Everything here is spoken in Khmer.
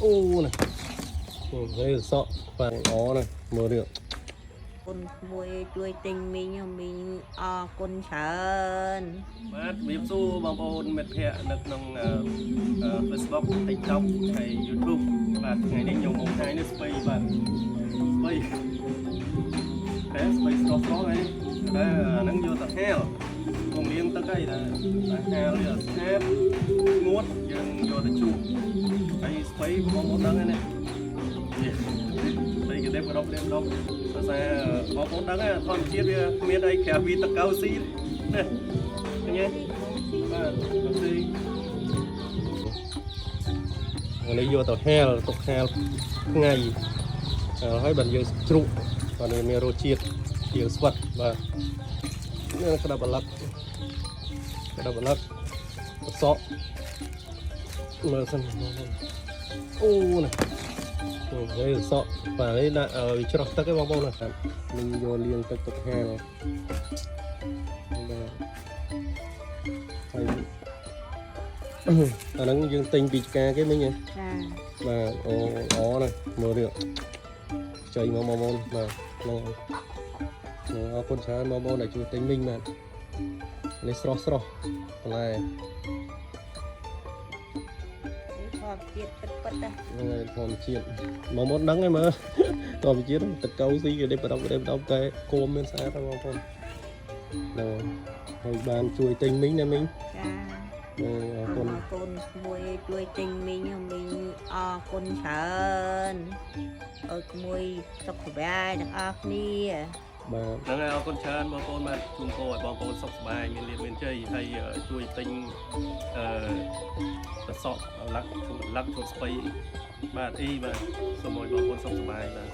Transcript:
ô này đây sọ và ó này mở được คนមួយជួយទិញមីងមីងអរគុណច្រើន បាទវាស៊ូបងប្អូនមិត្តភ័ក្តិនៅក្នុង Facebook TikTok ហើយ YouTube បាទថ្ងៃនេះខ្ញុំមកថ្ងៃនេះស្បៃបាទស្បៃតែស្បៃស្រស់ៗហើយតែអាហ្នឹងយកទៅហាលខ្ញុំលាងទឹកអីតែហាលវាស្អាតងួតយើងយកទៅជូតហើយស្បៃបងប្អូនដឹងហើយណាស្បៃគេតែប្រដប់ដប់ភាសាបងប្អូនដឹងហើយធម្មជាតិវាគ្មានអីក្រៅពីទឹកកៅស៊ីណាឃើញទេបាទស៊ីនេះយកទៅហាលទុកហាលថ្ងៃហើយបានយើងជ្រុកបាទមានរសជាតិជាងស្វិតបាទនេះក្តាប់អាឡឹកសក់មើលសិនអូនេះហើយសក់បាទនេះដាក់ឲ្យច្រោះទឹកឯងបងប្អូនណាខ្ញុំយកលាងទឹកទុកហាលបាទហើយ អាហ្នឹងយើងទិញពីចការគេមិញហ៎ ចា បាទអូណាមើលនេះចៃមកបងប្អូនបាទហ្នឹងអរគុណច្រើនបងប្អូនដែលជួយទិញមិញបាទនេះស្រស់បន្លែ នេះខបជាតិពិតណា ហ្នឹងហើយធម្មជាតិបងប្អូនដឹងហើយមើលធម្មជាតិទឹកកៅស៊ីគេដេបដប់តែគោមមានស្អាតហើយបងប្អូនហ្នឹងហើយបានជួយទិញមិញណាមិញ ចា អរគុណ កូនមួយជួយទិញមីងមីងអរគុណច្រើនអើក្មួយសុខសប្បាយទាំងអស់គ្នា បាទហ្នឹងហើយអរគុណច្រើនបងប្អូនបាទជូនពរឲ្យបងប្អូនសុខសប្បាយមានលាភមានជ័យហើយជួយទិញកសក់ឡាក់ឈុតស្បៃបាទអីបាទសូមឲ្យបងប្អូនសុខសប្បាយបាទ